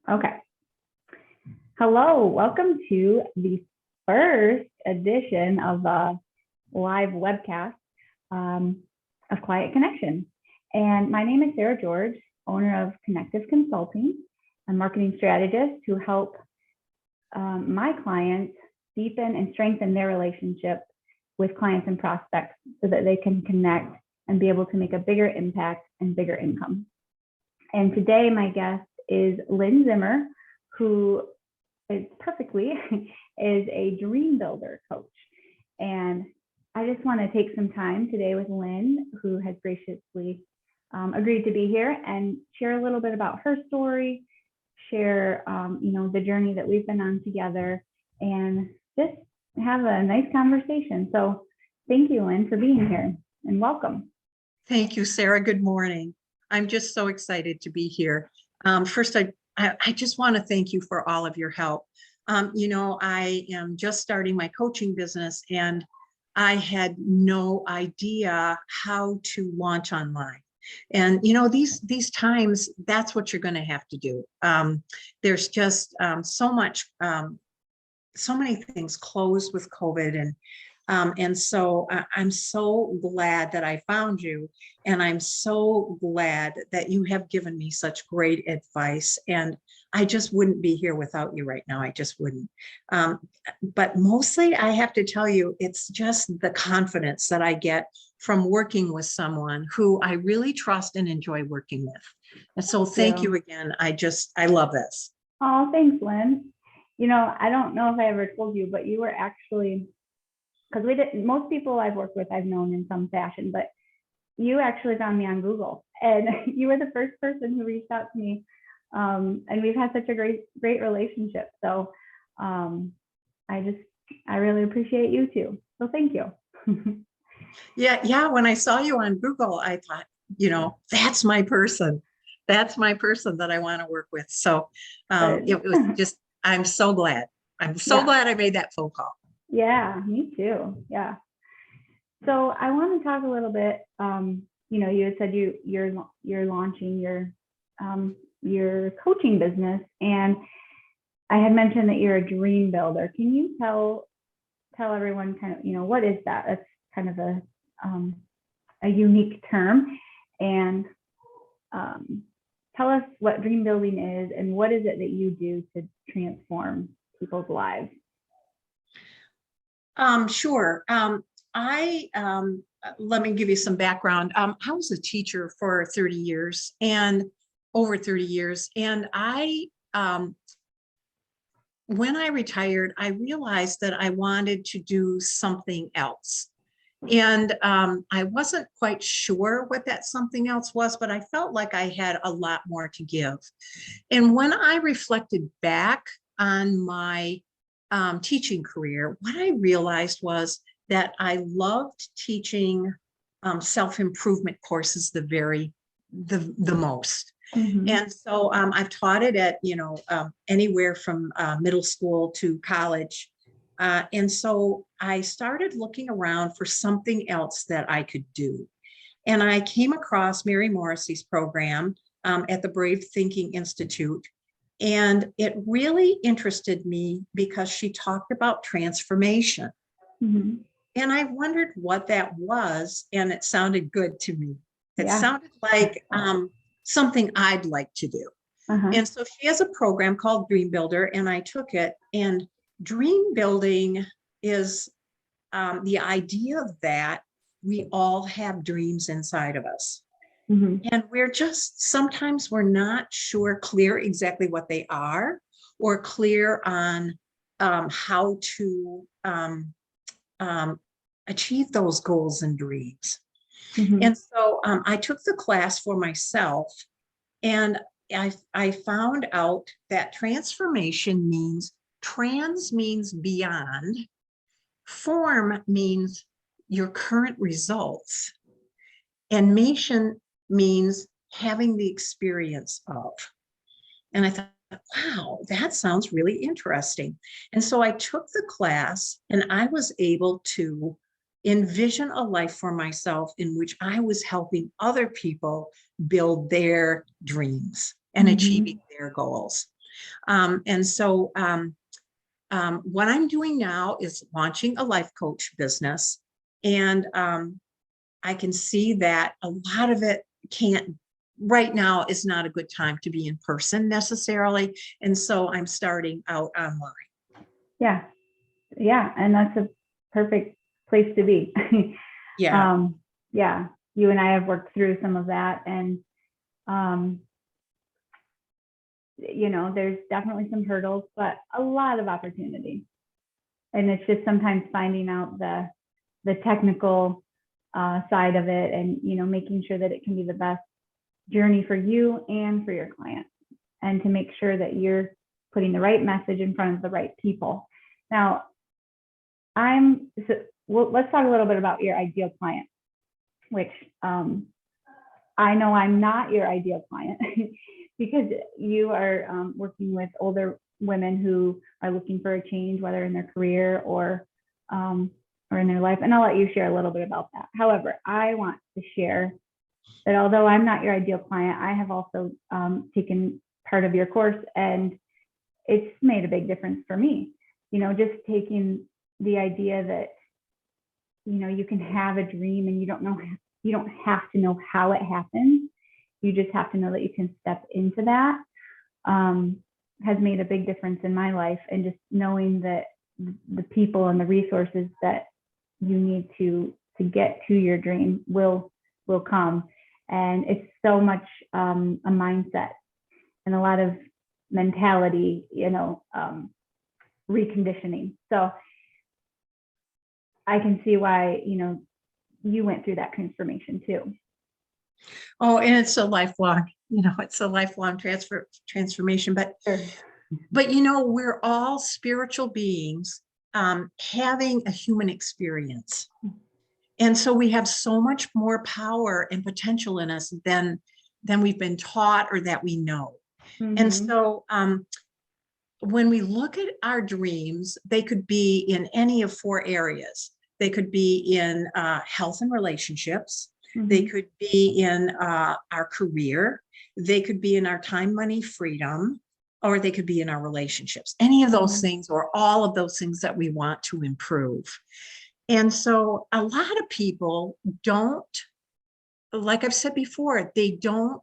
Okay. Hello, welcome to the first edition of the live webcast of Quiet Connection. And my name is Sarah George, owner of Connective Consulting, a marketing strategist who help my clients deepen and strengthen their relationship with clients and prospects so that they can connect and be able to make a bigger impact and bigger income. And today my guest is Lynne Zimmer, who is a DreamBuilder coach. And I just want to take some time today with Lynne, who has graciously agreed to be here, and share a little bit about her story, share the journey that we've been on together, and just have a nice conversation. So thank you, Lynne, for being here, and welcome. Thank you, Sarah. Good morning. I'm just so excited to be here. First, I just want to thank you for all of your help. I am just starting my coaching business, and I had no idea how to launch online. And these times, that's what you're going to have to do. There's just so many things closed with COVID, and so I'm so glad that I found you, and I'm so glad that you have given me such great advice. And I just wouldn't be here without you right now. I just wouldn't. But mostly, I have to tell you, it's just the confidence that I get from working with someone who I really trust and enjoy working with. And so thank you again. I love this. Oh, thanks, Lynne. I don't know if I ever told you, but you were actually, because most people I've worked with, I've known in some fashion, but you actually found me on Google, and you were the first person who reached out to me. And we've had such a great relationship. So I really appreciate you too. So thank you. Yeah. When I saw you on Google, I thought, that's my person. That's my person that I want to work with. So it was just, I'm so glad. I'm so glad I made that phone call. Yeah, me too. Yeah. So I want to talk a little bit. You had said you're launching your coaching business, and I had mentioned that you're a dream builder. Can you tell everyone kind of what is that? That's kind of a unique term, and tell us what dream building is and what is it that you do to transform people's lives. Sure. Let me give you some background. I was a teacher for over 30 years. And when I retired, I realized that I wanted to do something else. And I wasn't quite sure what that something else was, but I felt like I had a lot more to give. And when I reflected back on my teaching career, what I realized was that I loved teaching self-improvement courses the most. Mm-hmm. And so I've taught it at anywhere from middle school to college. And so I started looking around for something else that I could do. And I came across Mary Morrissey's program at the Brave Thinking Institute. And it really interested me because she talked about transformation. Mm-hmm. And I wondered what that was, and it sounded good to me. It sounded like something I'd like to do. Uh-huh. And so she has a program called DreamBuilder, and I took it. And dream building is the idea that we all have dreams inside of us. Mm-hmm. And sometimes we're not clear exactly what they are, or clear on how to achieve those goals and dreams. Mm-hmm. And so I took the class for myself, and I found out that transformation means beyond, form means your current results, and mation means having the experience of. And I thought, wow, that sounds really interesting. And so I took the class, and I was able to envision a life for myself in which I was helping other people build their dreams and achieving their goals. And so what I'm doing now is launching a life coach business. And I can see that a lot of it right now is not a good time to be in person necessarily. And so I'm starting out online. Yeah. Yeah. And that's a perfect place to be. Yeah. Yeah. You and I have worked through some of that. And, there's definitely some hurdles, but a lot of opportunity. And it's just sometimes finding out the technical side of it, and making sure that it can be the best journey for you and for your client, and to make sure that you're putting the right message in front of the right people. Now, let's talk a little bit about your ideal client, which I know I'm not your ideal client because you are working with older women who are looking for a change, whether in their career or in their life. And I'll let you share a little bit about that. However, I want to share that although I'm not your ideal client, I have also taken part of your course, and it's made a big difference for me. Just taking the idea that, you can have a dream and you don't have to know how it happens. You just have to know that you can step into that, has made a big difference in my life. And just knowing that the people and the resources that you need to get to your dream will come. And it's so much a mindset and a lot of mentality, reconditioning. So I can see why, you went through that transformation too. Oh, and it's a lifelong, transformation, but, Sure. but, we're all spiritual beings, having a human experience. And so we have so much more power and potential in us than we've been taught or that we know. Mm-hmm. And so when we look at our dreams, they could be in any of 4 areas. They could be in health and relationships. Mm-hmm. They could be in our career. They could be in our time, money, freedom, or they could be in our relationships. Any of those things, or all of those things that we want to improve. And so a lot of people don't, like I've said before, they don't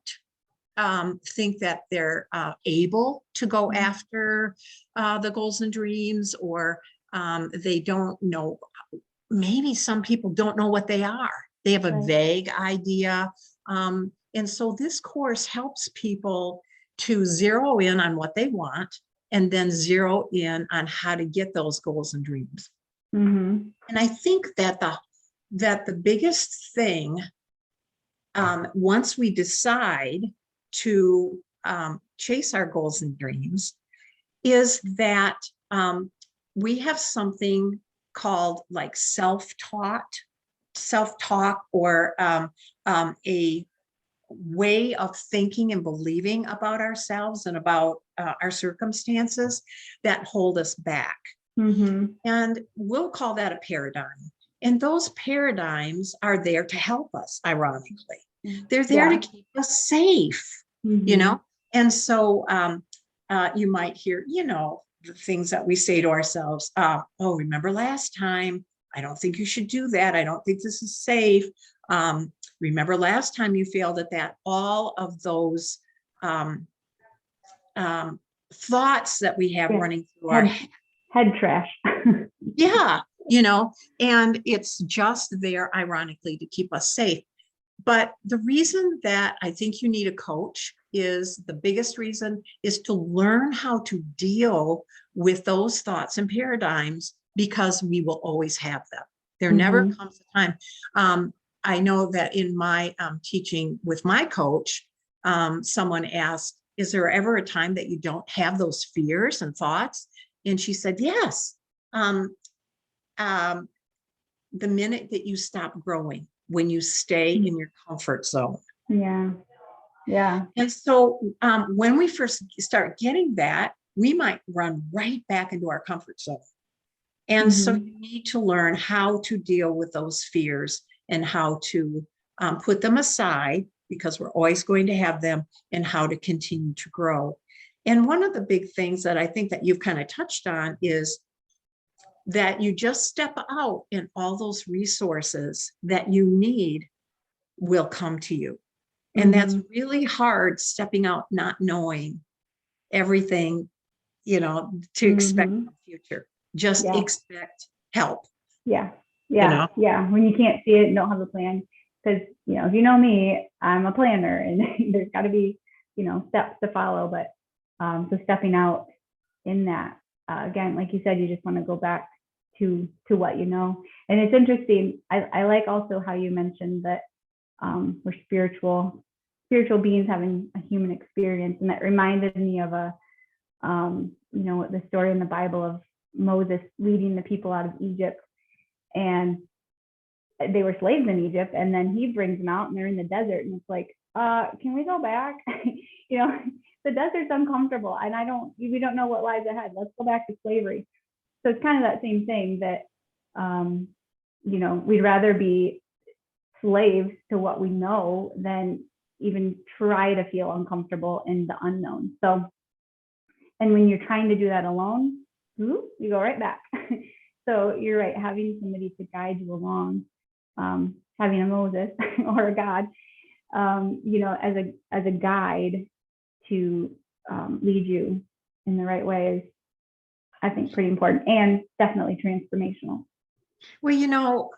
think that they're able to go after the goals and dreams, or they don't know. Maybe some people don't know what they are. They have a vague idea. And so this course helps people to zero in on what they want, and then zero in on how to get those goals and dreams. Mm-hmm. And I think that the biggest thing, once we decide to chase our goals and dreams, is that we have something called like self-talk, or a way of thinking and believing about ourselves and about our circumstances that hold us back. Mm-hmm. And we'll call that a paradigm. And those paradigms are there to help us, ironically. They're there to keep us safe, Mm-hmm. And so you might hear, the things that we say to ourselves. Oh, remember last time? I don't think you should do that. I don't think this is safe. Remember last time you failed at that. All of those thoughts that we have running through our head trash. Yeah, and it's just there, ironically, to keep us safe. But the reason that I think you need a coach is the biggest reason is to learn how to deal with those thoughts and paradigms, because we will always have them. There never comes a time. I know that in my teaching with my coach, someone asked, is there ever a time that you don't have those fears and thoughts? And she said, yes. The minute that you stop growing, when you stay in your comfort zone. Yeah. And so when we first start getting that, we might run right back into our comfort zone. And so you need to learn how to deal with those fears and how to put them aside, because we're always going to have them, and how to continue to grow. And one of the big things that I think that you've kind of touched on is that you just step out and all those resources that you need will come to you. And that's really hard, stepping out, not knowing everything, to expect in the future. Just expect help. Yeah. When you can't see it and don't have a plan, because, if you know me, I'm a planner and there's got to be, steps to follow. But so stepping out in that, again, like you said, you just want to go back to what you know. And it's interesting. I like also how you mentioned that we're spiritual beings having a human experience, and that reminded me of the story in the Bible of Moses leading the people out of Egypt, and they were slaves in Egypt, and then he brings them out and they're in the desert, and it's like, can we go back? The desert's uncomfortable, and we don't know what lies ahead. Let's go back to slavery. So it's kind of that same thing that, we'd rather be slaves to what we know than even try to feel uncomfortable in the unknown. So, and when you're trying to do that alone, you go right back. So you're right, having somebody to guide you along, having a Moses or a God, as a guide to lead you in the right way is, I think, pretty important and definitely transformational. Well,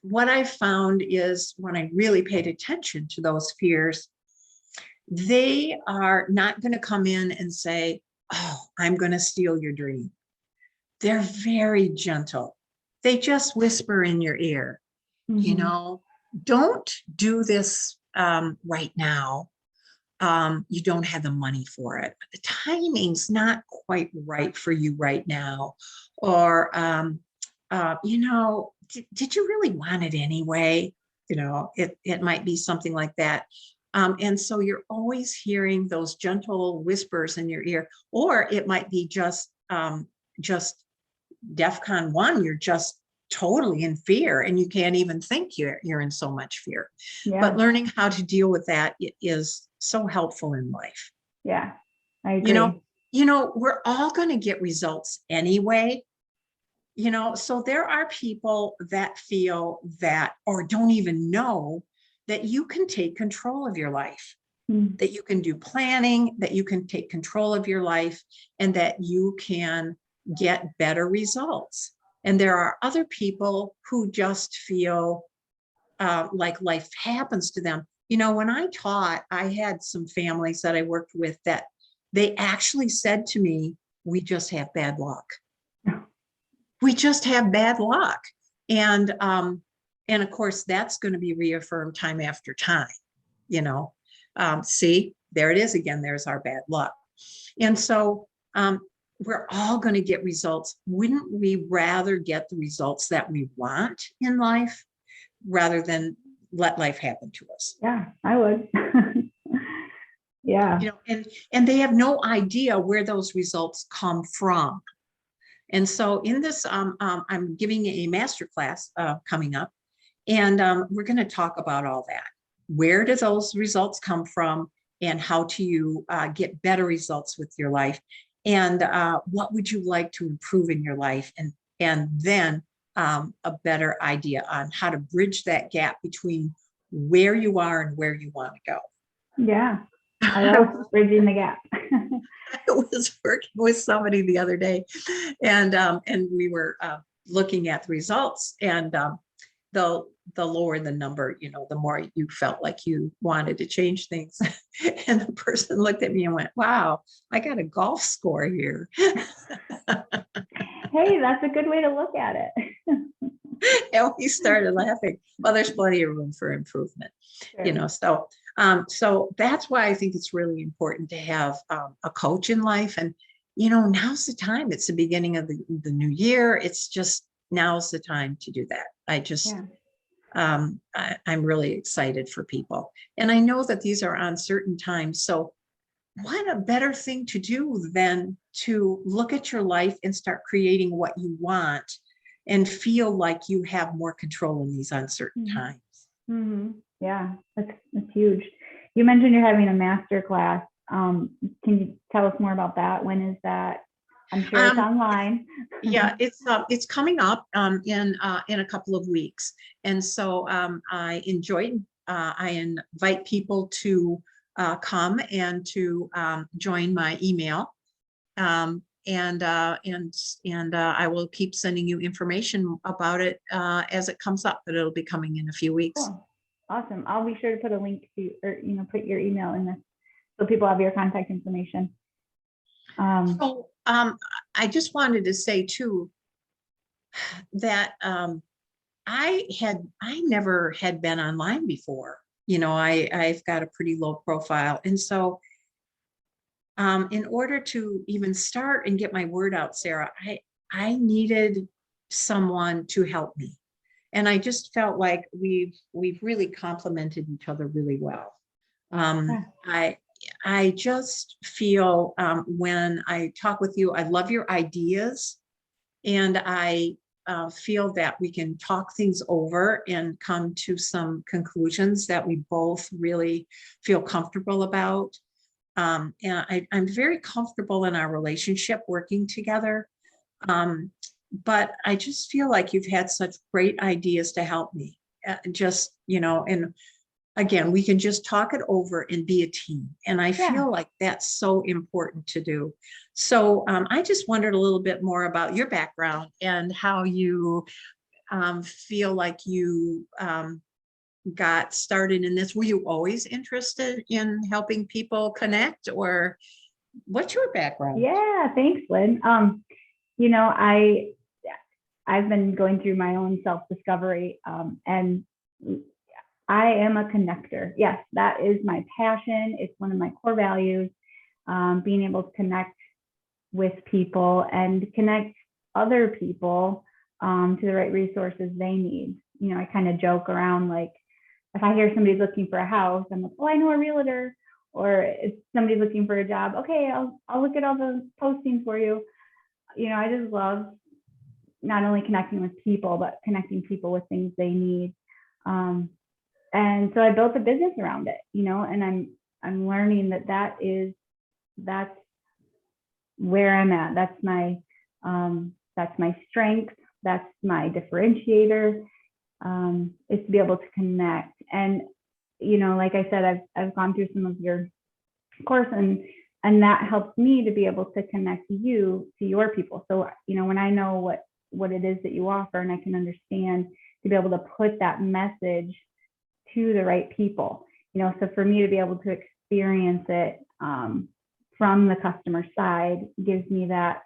what I found is when I really paid attention to those fears, they are not going to come in and say, "Oh, I'm going to steal your dream." They're very gentle. They just whisper in your ear, don't do this right now. You don't have the money for it. The timing's not quite right for you right now. Or, did you really want it anyway? It might be something like that. And so you're always hearing those gentle whispers in your ear, or it might be just DEFCON 1, you're just totally in fear and you can't even think you're in so much fear. Yeah. But learning how to deal with that is so helpful in life. Yeah, I agree. We're all going to get results anyway. So there are people that feel that, or don't even know that you can take control of your life, that you can do planning, that you can take control of your life, and that you can get better results. And there are other people who just feel like life happens to them. When I taught, I had some families that I worked with that they actually said to me, "We just have bad luck. We just have bad luck." And of course, that's going to be reaffirmed time after time. See, there it is again. There's our bad luck. And so we're all going to get results. Wouldn't we rather get the results that we want in life rather than let life happen to us? Yeah, I would. Yeah. And they have no idea where those results come from. And so in this, I'm giving a masterclass coming up, and we're going to talk about all that. Where do those results come from, and how do you get better results with your life? And what would you like to improve in your life? And then a better idea on how to bridge that gap between where you are and where you want to go. Yeah, I love bridging the gap. I was working with somebody the other day, and we were looking at the results, and the lower the number, the more you felt like you wanted to change things. And the person looked at me and went, "Wow, I got a golf score here." Hey, that's a good way to look at it. And we started laughing. Well, there's plenty of room for improvement, sure. So that's why I think it's really important to have a coach in life. And, now's the time. It's the beginning of the new year. It's just, now's the time to do that. I'm really excited for people. And I know that these are uncertain times. So what a better thing to do than to look at your life and start creating what you want and feel like you have more control in these uncertain times. Mm-hmm. Yeah, that's huge. You mentioned you're having a master class. Can you tell us more about that? When is that? I'm sure it's online. Yeah, it's coming up in a couple of weeks, and so I invite people to come and to join my email, and I will keep sending you information about it as it comes up. But it'll be coming in a few weeks. Cool. Awesome. I'll be sure to put a link to, or put your email in this so people have your contact information. So I just wanted to say too that I never had been online before. I've got a pretty low profile, and so in order to even start and get my word out, Sarah, I needed someone to help me, and I just felt like we've really complemented each other really well. I just feel when I talk with you, I love your ideas, and I feel that we can talk things over and come to some conclusions that we both really feel comfortable about. And I'm very comfortable in our relationship working together. But I just feel like you've had such great ideas to help me. And again, we can just talk it over and be a team. And I feel like that's so important to do. So I just wondered a little bit more about your background and how you feel like you got started in this. Were you always interested in helping people connect, or what's your background? Yeah, thanks, Lynn. I've been going through my own self-discovery, and I am a connector. Yes, that is my passion. It's one of my core values, being able to connect with people and connect other people to the right resources they need. I kind of joke around, like, if I hear somebody's looking for a house, I'm like, oh, I know a realtor. Or if somebody's looking for a job, okay, I'll look at all the postings for you. I just love not only connecting with people, but connecting people with things they need. And so I built a business around it, and I'm learning that's where I'm at. That's my strength. That's my differentiator, is to be able to connect. And, like I said, I've gone through some of your course, and that helps me to be able to connect you to your people. So, when I know what it is that you offer, and I can understand, to be able to put that message to the right people, so for me to be able to experience it from the customer side gives me that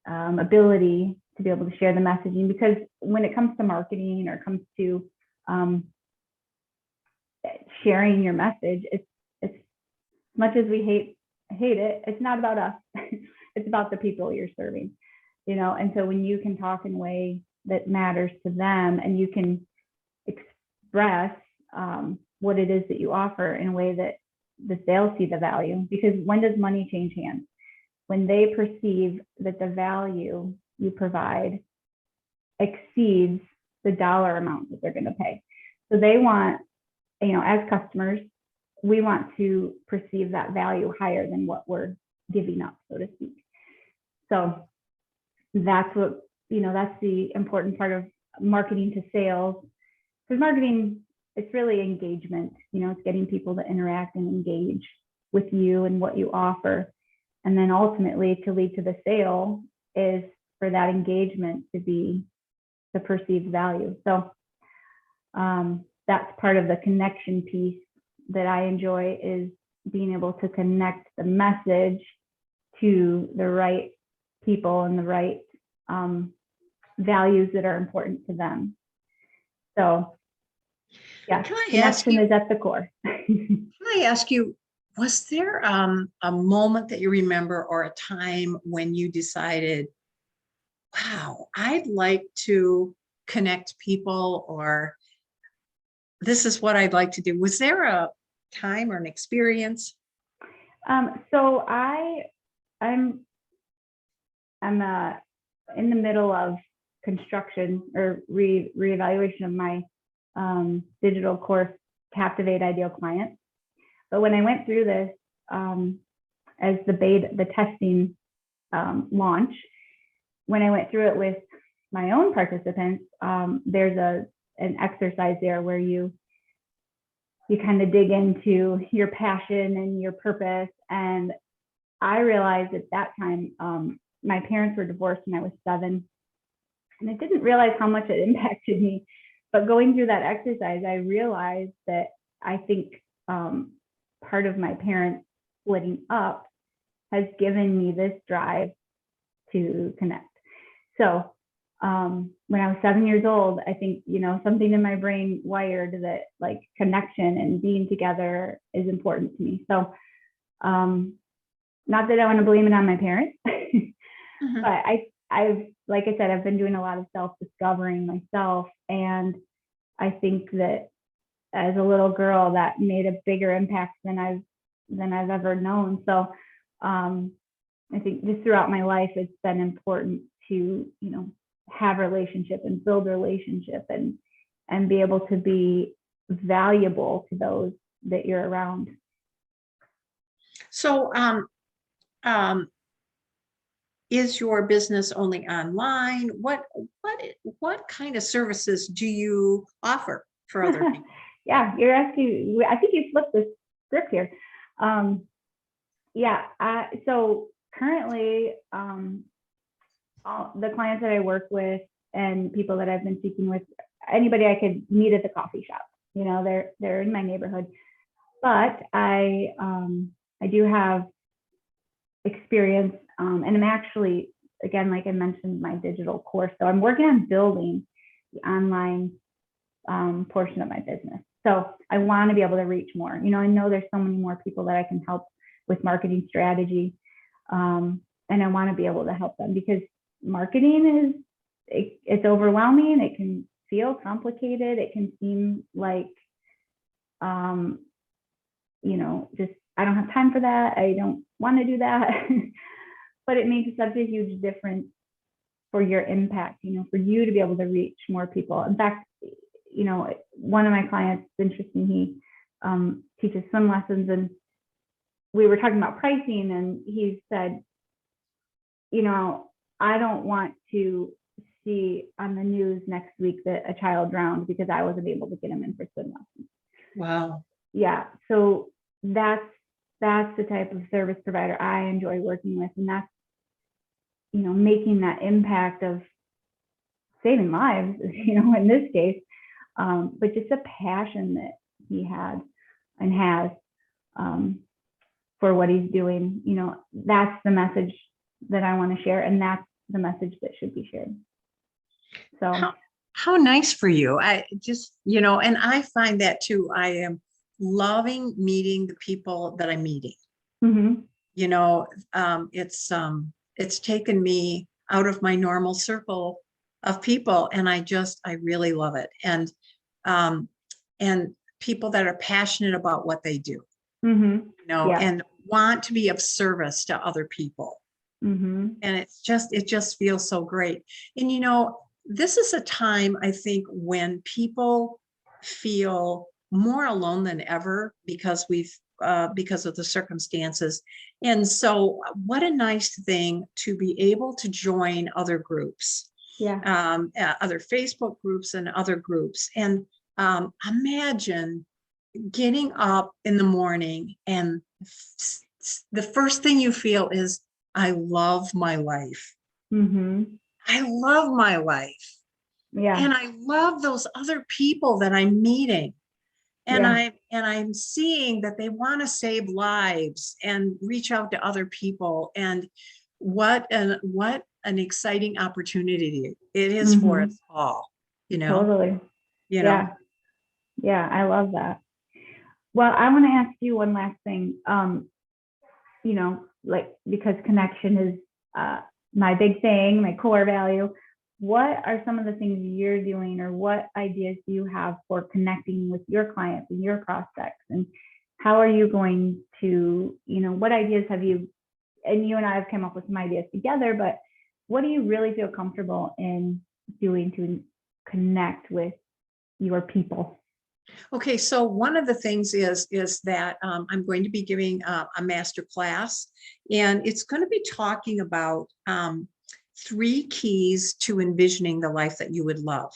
ability to be able to share the messaging. Because when it comes to marketing, or it comes to sharing your message, it's as much as we hate it, it's not about us. It's about the people you're serving, and so when you can talk in a way that matters to them, and you can express what it is that you offer in a way that the sales see the value. Because when does money change hands? When they perceive that the value you provide exceeds the dollar amount that they're going to pay. So they want, as customers, we want to perceive that value higher than what we're giving up, so to speak. So that's what, that's the important part of marketing to sales. Because marketing, it's really engagement. It's getting people to interact and engage with you and what you offer. And then ultimately, to lead to the sale is for that engagement to be the perceived value. So that's part of the connection piece that I enjoy, is being able to connect the message to the right people and the right values that are important to them. So yeah, connection is at the core. Can I ask you, was there a moment that you remember, or a time when you decided, wow, I'd like to connect people, or this is what I'd like to do? Was there a time or an experience? So I'm in the middle of construction, or reevaluation of my digital course, Captivate Ideal Client. But when I went through this, as the beta, the testing launch, when I went through it with my own participants, there's an exercise there where you kind of dig into your passion and your purpose. And I realized at that time, my parents were divorced when I was 7, and I didn't realize how much it impacted me. But going through that exercise, I realized that I think part of my parents splitting up has given me this drive to connect. So when I was 7 years old, I think, something in my brain wired that like connection and being together is important to me. So not that I want to blame it on my parents, Mhm. but I've, like I said, I've been doing a lot of self-discovering myself. And I think that as a little girl, that made a bigger impact than I've ever known. So I think just throughout my life, it's been important to, have relationship and build relationship and be able to be valuable to those that you're around. So, is your business only online? What kind of services do you offer for other people? Yeah, you're asking, I think you flipped the script here. So currently, all the clients that I work with and people that I've been speaking with, anybody I could meet at the coffee shop, they're in my neighborhood. But I do have experience, and I'm actually, again, like I mentioned, my digital course. So I'm working on building the online portion of my business. So I want to be able to reach more. I know there's so many more people that I can help with marketing strategy, and I want to be able to help them, because marketing it's overwhelming. It can feel complicated. It can seem like, just I don't have time for that. I don't want to do that. But it makes such a huge difference for your impact, for you to be able to reach more people. In fact, one of my clients, it's interesting, he teaches swim lessons, and we were talking about pricing, and he said, I don't want to see on the news next week that a child drowned because I wasn't able to get him in for swim lessons. Wow. Yeah. So that's the type of service provider I enjoy working with. And that's, making that impact of saving lives, in this case, but just a passion that he had and has for what he's doing. That's the message that I want to share. And that's the message that should be shared. So how nice for you. I just, and I find that too. I am loving meeting the people that I'm meeting. mm-hmm. It's taken me out of my normal circle of people, and I really love it. And people that are passionate about what they do, Mm-hmm. Yeah. and want to be of service to other people. Mm-hmm. And it just feels so great. And, this is a time, I think, when people feel more alone than ever because because of the circumstances. And so what a nice thing to be able to join other groups, Yeah. other Facebook groups and other groups. And imagine getting up in the morning and the first thing you feel is, I love my life. Mm-hmm. I love my life. Yeah. And I love those other people that I'm meeting. And Yeah. I'm seeing that they want to save lives and reach out to other people. And what an exciting opportunity it is for us all, Totally. Yeah. Yeah. I love that. Well, I want to ask you one last thing. Because connection is my big thing, my core value. What are some of the things you're doing, or what ideas do you have for connecting with your clients and your prospects? And how are you going to, what ideas have you, and you and I have come up with some ideas together, but what do you really feel comfortable in doing to connect with your people? Okay, so one of the things is that I'm going to be giving a master class, and it's going to be talking about 3 keys to envisioning the life that you would love.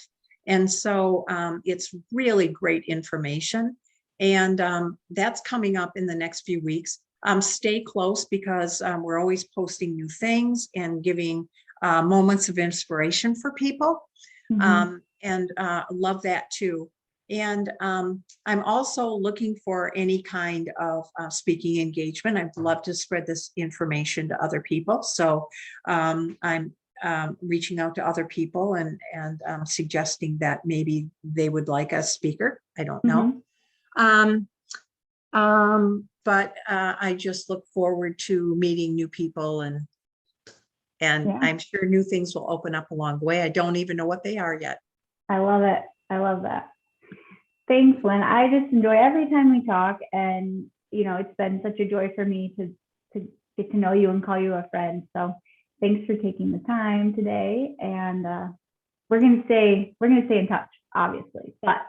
And so it's really great information, and that's coming up in the next few weeks. Stay close because we're always posting new things and giving moments of inspiration for people, and love that too. And I'm also looking for any kind of speaking engagement. I'd love to spread this information to other people. So I'm reaching out to other people and suggesting that maybe they would like a speaker. I don't know. But I just look forward to meeting new people, and Yeah. I'm sure new things will open up along the way. I don't even know what they are yet. I love it. I love that. Thanks, Lynn. I just enjoy every time we talk, and it's been such a joy for me to get to know you and call you a friend. So thanks for taking the time today, and we're gonna stay in touch, obviously, but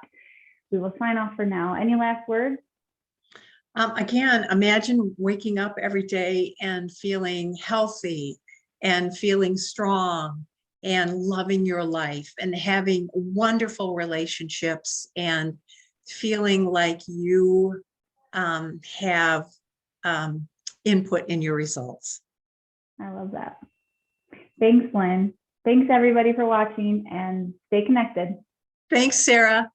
we will sign off for now. Any last words? Again, imagine waking up every day and feeling healthy and feeling strong and loving your life and having wonderful relationships and feeling like you have input in your results. I love that. Thanks, Lynn. Thanks, everybody, for watching, and stay connected. Thanks, Sarah.